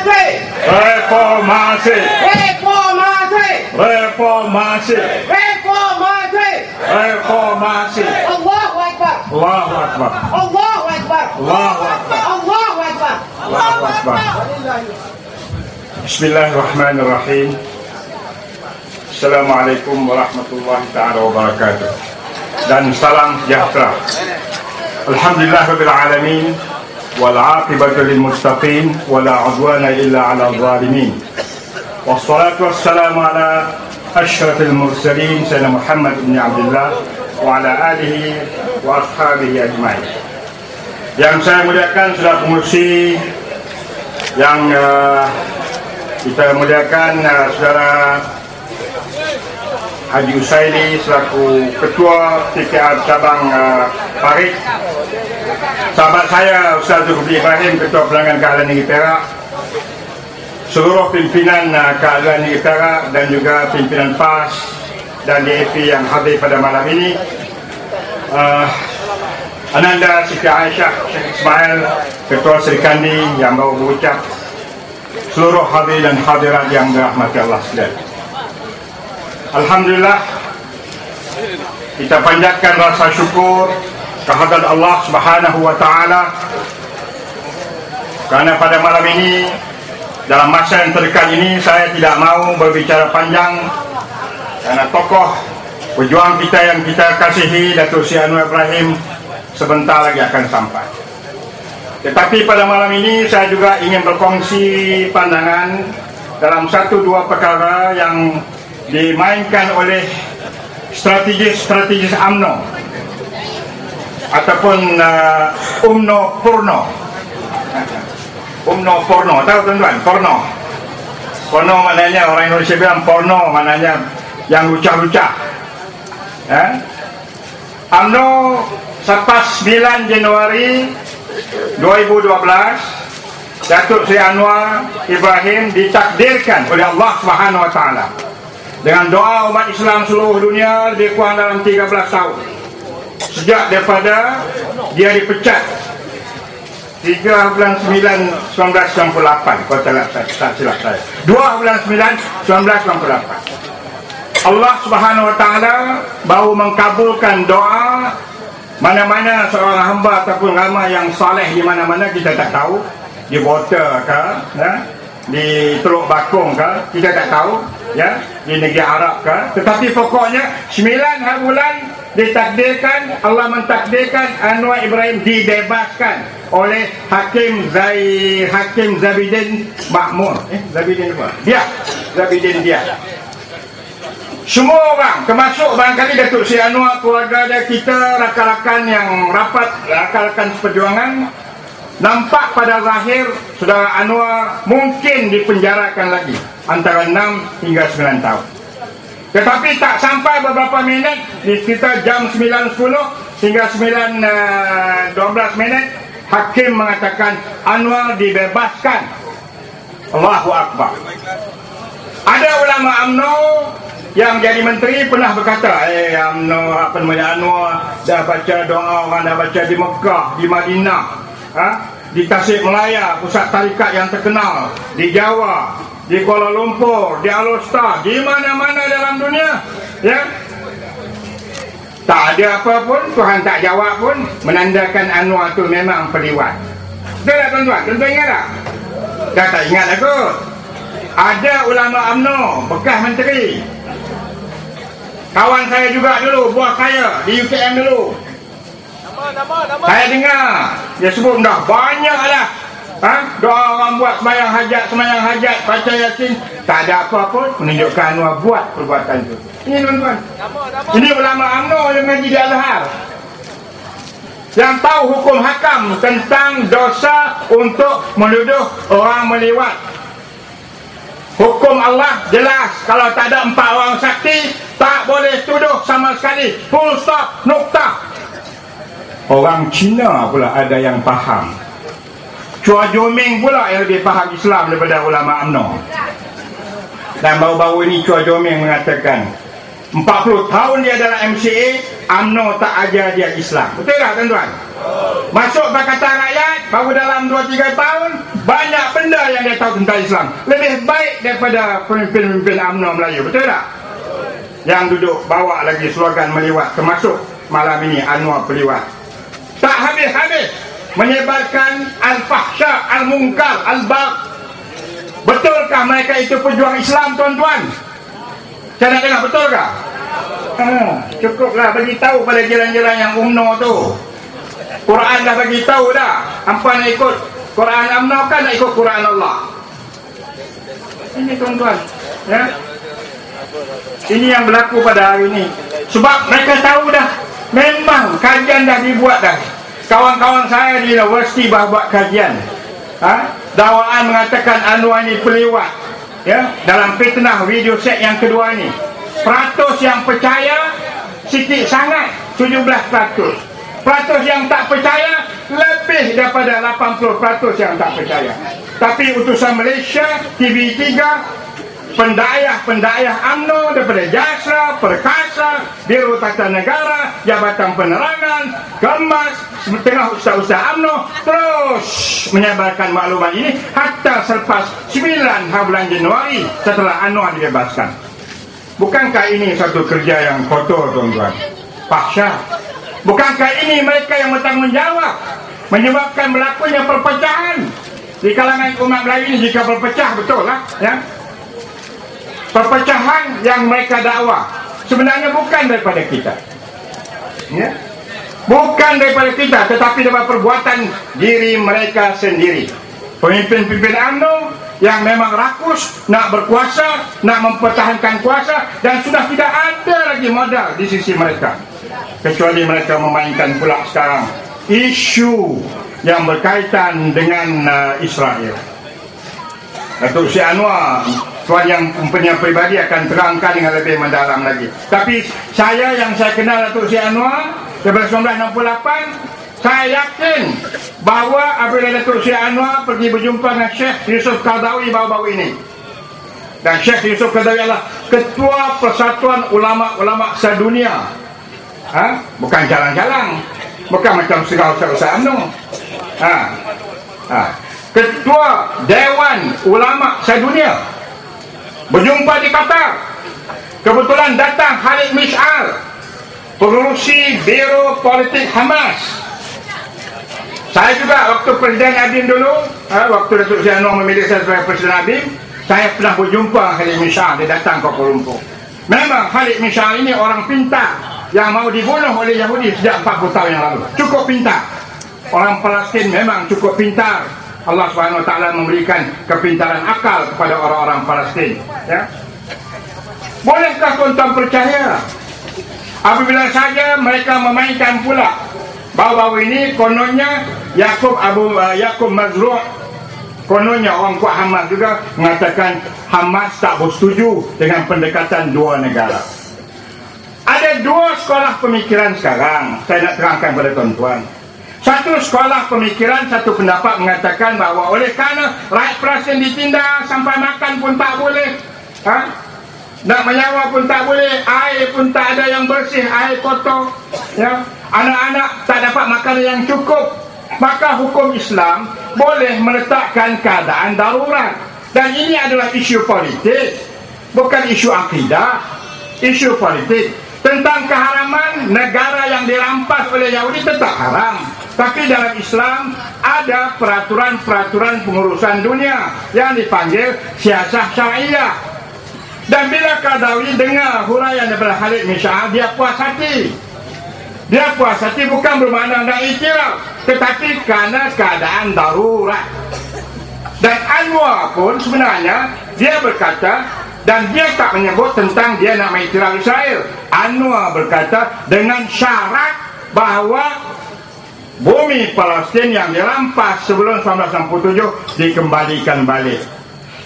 Reformasi. Reformasi. Reformasi. Reformasi. Reformasi. Allahu Akbar. Allahu Akbar. Allahu Akbar. Allahu Akbar. Allahu Akbar. Allahu Akbar. Bismillahirrahmanirrahim. Assalamualaikum warahmatullahi ta'ala wabarakatuh. Dan salam sejahtera. Alhamdulillah rabbil alamin. Wal aqibatu lil muttaqin wala udwana illa 'alal zalimin. Wassalatu wassalamu ala asyrafil mursalin sayyidina Muhammad bin Abdullah wa ala alihi wa ashabihi ajmain. Yang saya muliakan saudara pengurusi, yang kita muliakan saudara Haji Usaili selaku Ketua TKR Cabang Parit, sahabat saya Ustaz Zulkifli Ibrahim, Ketua Pelanggan Keahlian Negeri Perak, seluruh pimpinan Keahlian Negeri Perak dan juga pimpinan PAS dan DAP yang hadir pada malam ini, Ananda Siti Aisyah Syekh Ismail, Ketua Serikandi yang baru berucap, seluruh hadir dan hadirat yang dirahmati Allah sekalian. Alhamdulillah, kita panjatkan rasa syukur kehadirat Allah Subhanahu wa taala kerana pada malam ini, dalam masa yang terdekat ini, saya tidak mahu berbicara panjang kerana tokoh pejuang kita yang kita kasihi, Datuk Seri Anwar Ibrahim, sebentar lagi akan sampai. Tetapi pada malam ini saya juga ingin berkongsi pandangan dalam satu dua perkara yang dimainkan oleh strategis UMNO ataupun UMNO Porno. UMNO Porno, tahu tuan-tuan? Porno maknanya, orang Indonesia bilang porno maknanya yang lucah-lucah. UMNO selepas 9 Januari 2012, Datuk Seri Anwar Ibrahim ditakdirkan oleh Allah Subhanahu wa taala dengan doa umat Islam seluruh dunia lebih kurang dalam 13 tahun sejak daripada dia dipecat 3 bulan 9 1998, kalau tak silap saya, 2 bulan 9 1998. Allah Subhanahu wa taala baru mengkabulkan doa. Mana-mana seorang hamba ataupun ramai yang saleh di mana-mana, kita tak tahu, di Bota ke, di Teluk Bakung ke, kita tak tahu, di negeri Arab ke, tetapi pokoknya 9 hari bulan ditakdirkan, Allah mentakdirkan Anwar Ibrahim dibebaskan oleh Hakim Zabidin Makmur. Zabidin apa? Zabidin dia. Semua orang, termasuk barangkali Datuk Seri Anwar, keluarga dia, kita, rakan-rakan yang rapat, rakan-rakan perjuangan, nampak pada zahir saudara Anwar mungkin dipenjarakan lagi antara 6 hingga 9 tahun. Tetapi tak sampai beberapa minit, di sekitar jam 9.10 hingga 9.12 minit, Hakim mengatakan Anwar dibebaskan. Allahu Akbar. Ada ulama UMNO yang jadi menteri pernah berkata, UMNO apa namanya, Anwar dah baca doa orang, dah baca di Mekah, di Madinah, di Tasikmalaya, pusat tarikat yang terkenal, di Jawa, di Kuala Lumpur, di Al-Usta, di mana-mana dalam dunia, tak ada apa pun, Tuhan tak jawab pun, menandakan Anwar tu memang peliwan. Betul tak tuan-tuan? Tuan-tuan ingat tak? Dah tak ingat aku. Ada ulama UMNO, bekas menteri, kawan saya juga dulu, buah saya di UKM dulu. Saya dengar dia sebut dah banyak lah, doa orang buat sembahyang hajat, baca Yasin, tak ada apa pun menunjukkan Anwar buat perbuatan itu. Ini tuan-tuan, ini ulama UMNO yang mengaji di Al-Azhar, yang tahu hukum hakam tentang dosa untuk menuduh orang melewat. Hukum Allah jelas, kalau tak ada 4 orang saksi, tak boleh tuduh sama sekali. Full stop, nukta. Orang Cina pula ada yang faham. Chua Joming pula yang lebih faham Islam daripada ulama UMNO. Dan baru-baru ini Chua Joming mengatakan 40 tahun dia dalam MCA, UMNO tak ajar dia Islam. Betul tak tuan-tuan? Masuk Pakatan Rakyat baru dalam 2-3 tahun, banyak benda yang dia tahu tentang Islam. Lebih baik daripada pemimpin-pemimpin UMNO Melayu, betul tak? Yang duduk bawa lagi slogan meliwat, termasuk malam ini Anwar Peliwat. Tak habis-habis menyebarkan al-fahsya, al-munkar, al-bagh. Betulkah mereka itu pejuang Islam, tuan-tuan? Saya nak dengar, betulkah? Cukuplah bagi tahu pada jiran-jiran yang UMNO tu. Quran dah bagi tahu dah. Hampa nak ikut Quran UMNO kan nak ikut Quran Allah. Ini tuan-tuan, ya. Ini yang berlaku pada hari ini. Sebab mereka tahu dah, memang kajian dah dibuat dah. Kawan-kawan saya di universiti buat kajian. Dakwaan mengatakan Anwar ini peliwat, ya, dalam fitnah video set yang kedua ini. Peratus yang percaya sikit sangat, 17%. Peratus yang tak percaya lebih daripada 80% yang tak percaya. Tapi utusan Malaysia, TV3, pendakwah UMNO daripada JASRA, Perkasa, Biro Tata Negara, Jabatan Penerangan, Kemas, setengah ustaz-ustaz UMNO terus menyebarkan maklumat ini hatta selepas 9 bulan Januari setelah Anwar dibebaskan. Bukankah ini satu kerja yang kotor, tuan-tuan? Fahsyah. Bukankah ini mereka yang bertanggungjawab menyebabkan berlakunya perpecahan di kalangan umat Melayu ini? Jika berpecah, betul lah, ya. Perpecahan yang mereka dakwa sebenarnya bukan daripada kita, ya? Bukan daripada kita, tetapi daripada perbuatan diri mereka sendiri. Pemimpin-pemimpin UMNO yang memang rakus nak berkuasa, nak mempertahankan kuasa, dan sudah tidak ada lagi modal di sisi mereka, kecuali mereka memainkan pula sekarang isu yang berkaitan dengan Israel. Datuk Seri Anwar, tuan yang punya pribadi akan terangkan dengan lebih mendalam lagi. Tapi saya yang saya kenal Datuk Seri Anwar daripada 1968, saya yakin bahawa apabila Datuk Seri Anwar pergi berjumpa dengan Syekh Yusuf Qaradawi baru-baru ini, dan Syekh Yusuf Qaradawi adalah Ketua Persatuan Ulama-Ulama Sedunia, bukan jalan-jalan, bukan macam segala usaha UMNO, Ketua Dewan Ulama Sedunia, berjumpa di Qatar. Kebetulan datang Khalid Mish'al, pengurusi Biro Politik Hamas. Saya juga waktu Presiden Abim dulu, waktu Datuk Seri Anwar memilih saya sebagai Presiden Abim, saya pernah berjumpa Khalid Mish'al. Dia datang ke Kuala Lumpur. Memang Khalid Mish'al ini orang pintar yang mau dibunuh oleh Yahudi sejak 40 tahun yang lalu. Cukup pintar. Orang Palestin memang cukup pintar. Allah SWT memberikan kepintaran akal kepada orang-orang Palestin, ya. Bolehkah tuan-tuan percaya apabila saja mereka memainkan pula baru-baru ini kononnya Yaqub Mazrou, kononnya orang kuat Hamas juga, mengatakan Hamas tak bersetuju dengan pendekatan dua negara. Ada dua sekolah pemikiran sekarang, saya nak terangkan kepada tuan-tuan. Satu sekolah pemikiran, satu pendapat mengatakan bahawa oleh kerana rakyat Palestin ditindas, sampai makan pun tak boleh, nak menyawa pun tak boleh, air pun tak ada yang bersih, air kotor, ya. Anak-anak tak dapat makanan yang cukup, maka hukum Islam boleh meletakkan keadaan darurat. Dan ini adalah isu politik, bukan isu akidah, isu politik. Tentang keharaman negara yang dirampas oleh Yahudi tetap haram. Tapi dalam Islam ada peraturan-peraturan pengurusan dunia yang dipanggil siasah syariah. Dan bila Qaradawi dengar huraian daripada Khalid Mish'al, dia puas hati. Dia puas hati bukan bermakna nak iktiraf, tetapi kerana keadaan darurat. Dan Anwar pun sebenarnya dia berkata, dan dia tak menyebut tentang dia nak mengiktiraf Israel. Anwar berkata dengan syarat bahawa bumi Palestin yang dirampas sebelum 1967 dikembalikan balik.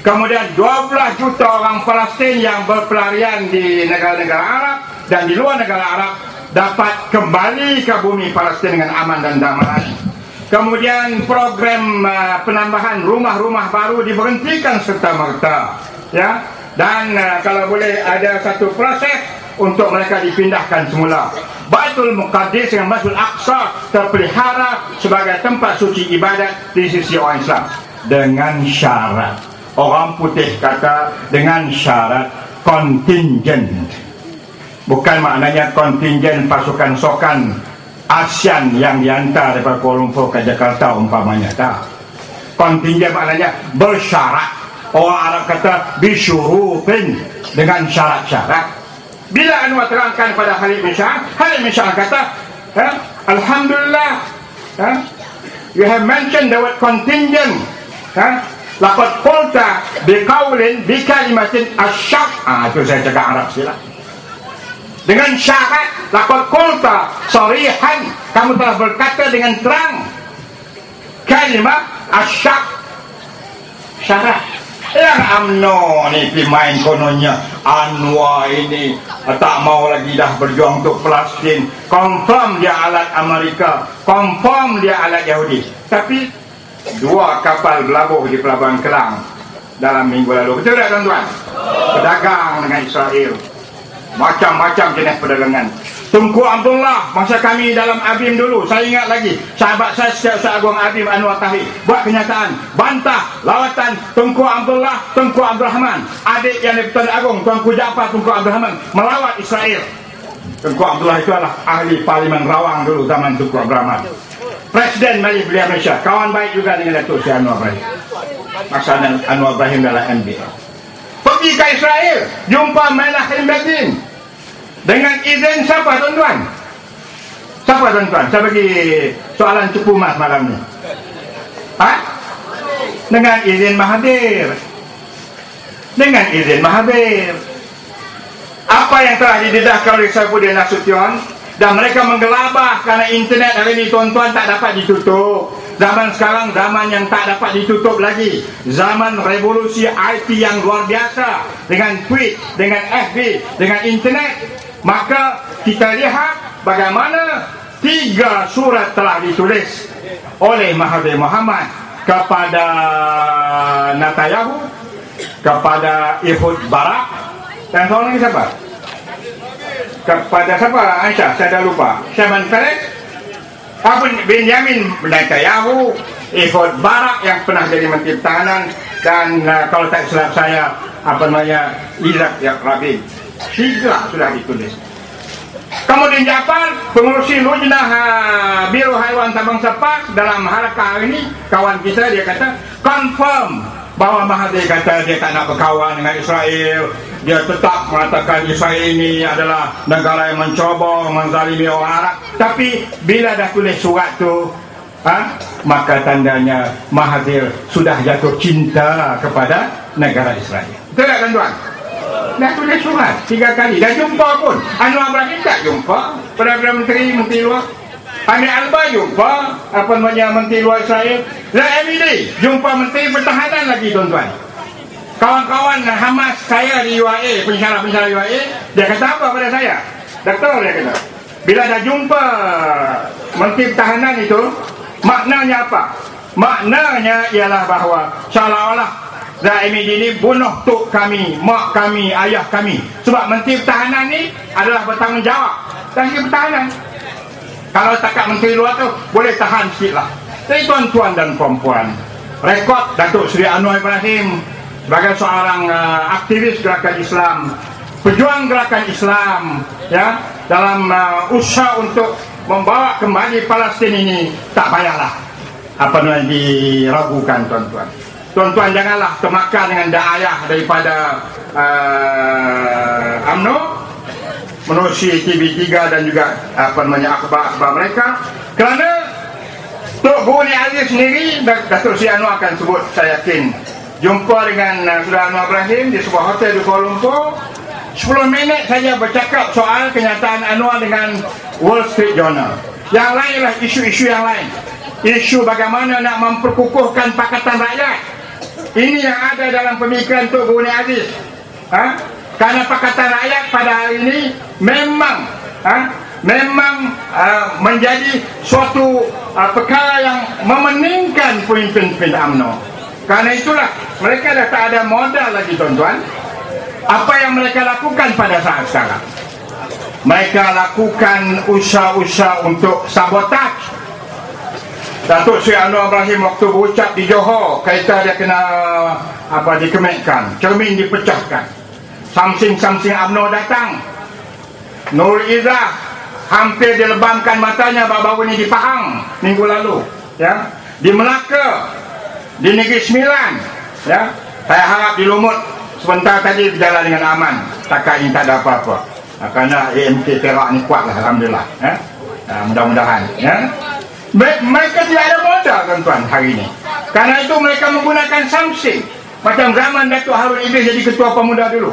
Kemudian 12 juta orang Palestin yang berpelarian di negara-negara Arab dan di luar negara Arab dapat kembali ke bumi Palestin dengan aman dan damai. Kemudian program penambahan rumah-rumah baru diberhentikan serta-merta, ya. Dan kalau boleh ada satu proses untuk mereka dipindahkan semula. Baitul Muqaddis dengan Masjidil Aqsa terpelihara sebagai tempat suci ibadat di sisi orang Islam dengan syarat. Orang putih kata dengan syarat kontingent. Bukan maknanya kontingent pasukan sokan ASEAN yang dihantar daripada Kuala Lumpur ke Jakarta umpamanya. Tak. Kontingent maknanya bersyarat. Orang Arab kata bisyurutin, dengan syarat-syarat. Bila Anwar terangkan pada Khalid bin Shah kata, Alhamdulillah, you have mentioned the word contingent. Laqad qulta biqaulin bikalimatin asyaq. Itu saya cakap Arab sila. Dengan syarat, laqad qulta sarihan, kamu telah berkata dengan terang. Kalimat asyaq, syarat. Yang UMNO ni pergi main kononnya Anwar ini tak mau lagi dah berjuang untuk Palestin. Confirm dia alat Amerika, confirm dia alat Yahudi. Tapi 2 kapal berlabuh di Pelabuhan Kelang dalam minggu lalu. Betul tak tuan-tuan? Pedagang dengan Israel, macam-macam jenis perdagangan. Tunku Abdullah, masa kami dalam ABIM dulu, saya ingat lagi, sahabat saya Ustaz Agung ABIM Anwar Tahir buat kenyataan, bantah lawatan Tunku Abdullah, Tunku Abdul Rahman, adik yang di-Pertuan Agong Tunku Jaafar Tunku Abdul Rahman, melawat Israel. Tunku Abdullah itu adalah ahli Parlimen Rawang dulu zaman Tunku Abdul Rahman, Presiden Belia Malaysia, kawan baik juga dengan Datuk Seri Anwar Ibrahim. Masa Anwar Ibrahim dalam MBA, pergi ke Israel, jumpa Menachem Begin. Dengan izin siapa tuan-tuan? Siapa tuan-tuan? Saya bagi soalan cukup mas malam ni. Dengan izin Mahathir. Dengan izin Mahathir. Apa yang telah didedahkan oleh Saifuddin Nasution, dan mereka menggelabah kerana internet hari ini tuan-tuan tak dapat ditutup. Zaman sekarang zaman yang tak dapat ditutup lagi. Zaman revolusi IT yang luar biasa, dengan tweet, dengan FB, dengan internet. Maka kita lihat bagaimana 3 surat telah ditulis oleh Mahathir Mohamad kepada Netanyahu, kepada Ehud Barak, dan seorang lagi siapa? Kepada siapa? Aisyah, saya dah lupa. Shimon Peres, Benjamin Netanyahu, Ehud Barak yang pernah jadi Menteri Pertahanan, dan kalau tak silap saya, Yitzhak Rabin. 3 sudah ditulis. Kemudian Jaafar, pengurusi Lujnah Biro Haiwan Tambang Sepak dalam harakah hari ini, kawan kita, dia kata confirm bahawa Mahathir kata dia tak nak berkawan dengan Israel. Dia tetap mengatakan Israel ini adalah negara yang mencoba menzalimi orang Arab. Tapi bila dah tulis surat tu, maka tandanya Mahathir sudah jatuh cinta kepada negara Israel. Betul tak tuan-tuan? Dah tulis surat 3 kali. Dah jumpa pun Anwar Ibrahim tak jumpa Perdana Menteri luar. Amir Alba jumpa Menteri luar Israel. Everyday jumpa Menteri Pertahanan lagi tuan-tuan. Kawan-kawan Hamas saya di UAE, pensyarah-pensyarah UAE, dia kata apa pada saya? Doktor, dia kata, bila dah jumpa Menteri Pertahanan itu, maknanya apa? Maknanya ialah bahawa seolah-olah Zahimid ini bunuh tok kami, mak kami, ayah kami. Sebab Menteri Pertahanan ni adalah bertanggungjawab. Menteri Pertahanan, kalau setakat Menteri luar tu boleh tahan sikit lah. Jadi tuan-tuan dan perempuan, rekod Datuk Seri Anwar Ibrahim sebagai seorang aktivis gerakan Islam, pejuang gerakan Islam, ya, dalam usaha untuk membawa kembali Palestin ini, tak payahlah diragukan tuan-tuan. Tuan-tuan janganlah termakan dengan da'ayah daripada UMNO menerusi TV3 dan juga akhbar-akhbar mereka. Kerana Tok Guru Aziz sendiri, Datuk Seri Anwar akan sebut, saya yakin, jumpa dengan Saudara Anwar Ibrahim di sebuah hotel di Kuala Lumpur. 10 minit saja bercakap soal kenyataan Anwar dengan Wall Street Journal. Yang lain ialah isu-isu yang lain. Isu bagaimana nak memperkukuhkan Pakatan Rakyat. Ini yang ada dalam pemikiran Tok Guru Aziz. Karena Pakatan Rakyat pada hari ini memang menjadi suatu perkara yang memeningkan pemimpin-pemimpin UMNO. Karena itulah mereka dah tak ada modal lagi tuan-tuan. Apa yang mereka lakukan pada saat sekarang, mereka lakukan usaha-usaha untuk sabotaj. Datuk Seri Anwar Ibrahim waktu berucap di Johor, kereta dia kena dikemetkan, cermin dipecahkan. Samsing UMNO datang. Nur Izzah hampir dilebamkan matanya baru-baru ni di Pahang minggu lalu, ya. Di Melaka, di Negeri Sembilan, ya. Saya harap di Lumut sebentar tadi berjalan dengan aman. Takat ini tak ada apa-apa. Kerana AMK Perak ni kuat lah, alhamdulillah, ya. Mudah-mudahan, ya. Mereka tidak ada modal, tuan-tuan, hari ini. Karena itu mereka menggunakan Samsing. Macam zaman Datuk Harun Idris jadi ketua pemuda dulu,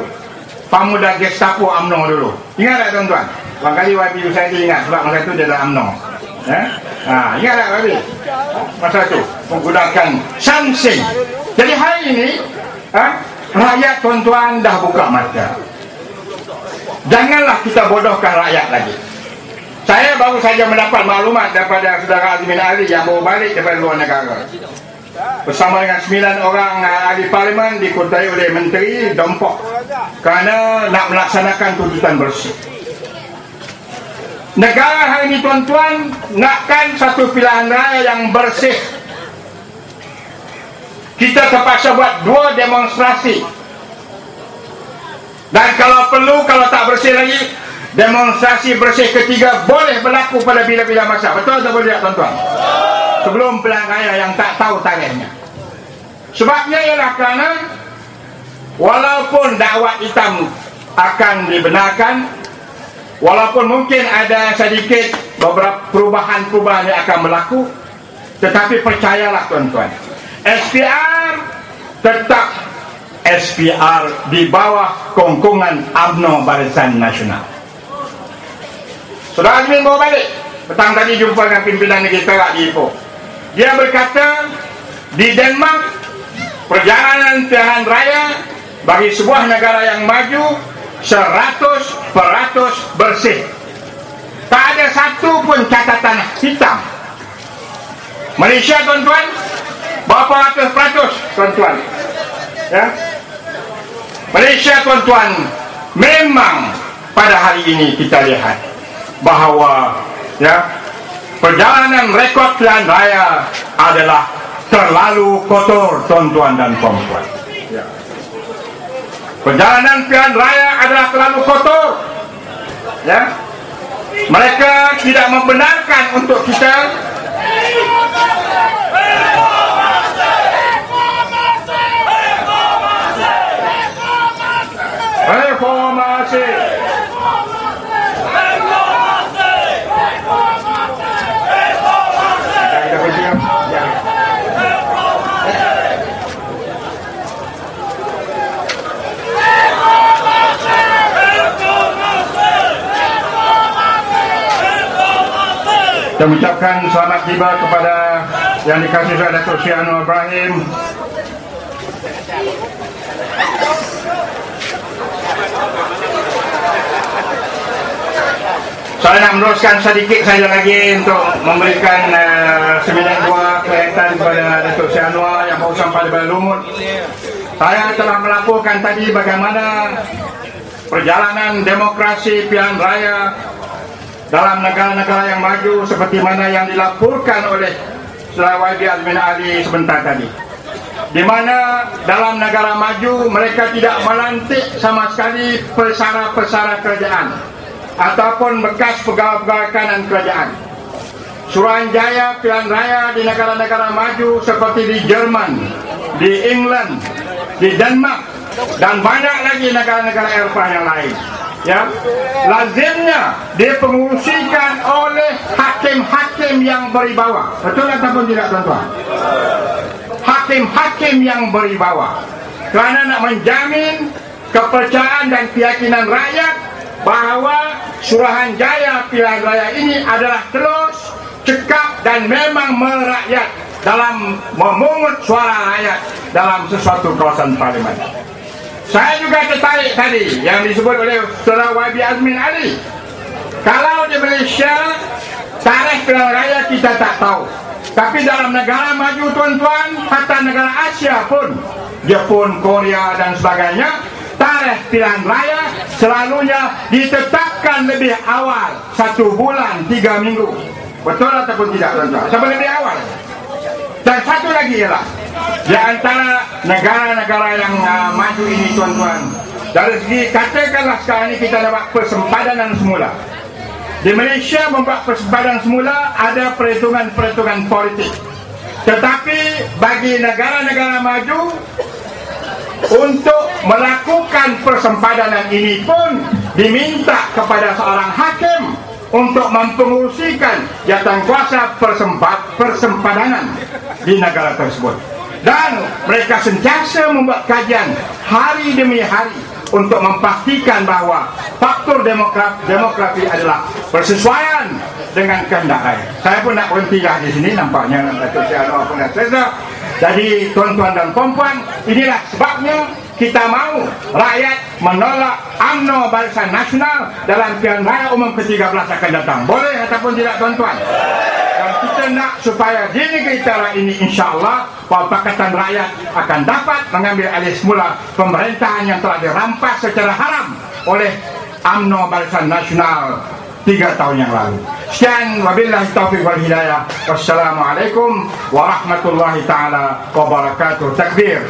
pemuda Gestapo UMNO dulu. Ingat tak, tuan-tuan? Barangkali YB saya ingat sebab masa itu dia adalah UMNO, ya? Ingat tak, YB? Masa itu menggunakan Samsung. Jadi hari ini rakyat, tuan-tuan, dah buka mata. Janganlah kita bodohkan rakyat lagi. Saya baru saja mendapat maklumat daripada saudara Azmin Ali yang baru balik daripada luar negara. Bersama dengan 9 orang ahli parlimen dikutai oleh Menteri Dompok kerana nak melaksanakan tuntutan bersih. Negara hari ini, tuan-tuan, nakkan satu pilihan raya yang bersih. Kita terpaksa buat 2 demonstrasi. Dan kalau perlu, kalau tak bersih lagi, demonstrasi bersih ketiga boleh berlaku pada bila-bila masa. Betul atau boleh, tuan-tuan? Sebelum pilihan raya yang tak tahu tarikhnya. Sebabnya ialah kerana walaupun dakwah hitam akan dibenarkan, walaupun mungkin ada sedikit beberapa perubahan-perubahan yang akan berlaku, tetapi percayalah, tuan-tuan, SPR tetap SPR di bawah kongkongan UMNO Barisan Nasional. Saudara Azmin bawa balik. Petang tadi jumpa dengan pimpinan negeri Perak di Ipoh. Dia berkata di Denmark perjalanan pilihan raya bagi sebuah negara yang maju 100% bersih. Tak ada satu pun catatan hitam. Malaysia, tuan-tuan, berapa ratus%, tuan-tuan, ya? Malaysia, tuan-tuan, memang pada hari ini kita lihat bahawa, ya, perjalanan rekod pilihan raya adalah terlalu kotor, tuan-tuan dan puan-puan, ya. Perjalanan pilihan raya adalah terlalu kotor, ya. Mereka tidak membenarkan untuk kita reformasi. Saya mengucapkan selamat tiba kepada yang dikasihi oleh Datuk Seri Anwar Ibrahim. Saya nak meneruskan sedikit saja lagi untuk memberikan seminit 2 kelihatan kepada Datuk Seri Anwar yang baru sampai di Lumut. Saya telah melaporkan tadi bagaimana perjalanan demokrasi pilihan raya dalam negara-negara yang maju seperti mana yang dilaporkan oleh Saudara YB Azmin Ali sebentar tadi, di mana dalam negara maju mereka tidak melantik sama sekali pesara-pesara kerajaan ataupun bekas pegawai-pegawai kanan kerajaan. Suruhanjaya pilihan raya di negara-negara maju seperti di Jerman, di England, di Denmark dan banyak lagi negara-negara Eropah yang lain, ya, lazimnya dipengurusikan oleh hakim-hakim yang berwibawa. Betul ataupun tidak, tuan-tuan? Hakim-hakim yang berwibawa, kerana nak menjamin kepercayaan dan keyakinan rakyat bahawa Suruhanjaya pilihan raya ini adalah telus, cekap dan memang merakyat dalam memungut suara rakyat dalam sesuatu kawasan parlimen. Saya juga tertarik tadi yang disebut oleh Saudara YB Azmin Ali. Kalau di Malaysia tarikh pilihan raya kita tak tahu, tapi dalam negara maju, tuan-tuan, hatta negara Asia pun, Jepun, Korea dan sebagainya, tarikh pilihan raya selalunya ditetapkan lebih awal 1 bulan 3 minggu. Betul ataupun tidak, tuan-tuan? Sampai lebih awal. Dan satu lagi ialah di antara negara-negara yang maju ini, tuan-tuan, dari segi katakanlah sekarang ini kita dapat persempadanan semula. Di Malaysia membuat persempadanan semula ada perhitungan-perhitungan politik. Tetapi bagi negara-negara maju untuk melakukan persempadanan ini pun diminta kepada seorang hakim untuk mempengurusikan jawatankuasa persempadanan di negara tersebut. Dan mereka sentiasa membuat kajian hari demi hari untuk memastikan bahawa faktor demografi adalah bersesuaian dengan kehendak rakyat. Saya pun nak berhenti dah di sini, nampaknya Datuk Seri Anwar pun dah selesai. Jadi tuan-tuan dan puan-puan, inilah sebabnya kita mahu rakyat menolak UMNO Barisan Nasional dalam pilihan raya umum ke-13 akan datang. Boleh ataupun tidak, tuan-tuan? Dan kita nak supaya di negeri kita ini insya-Allah Pakatan Rakyat akan dapat mengambil alih semula pemerintahan yang telah dirampas secara haram oleh UMNO Barisan Nasional 3 tahun yang lalu. Sekian, wabillahi taufiq wal hidayah. Wassalamualaikum warahmatullahi taala wabarakatuh. Takbir.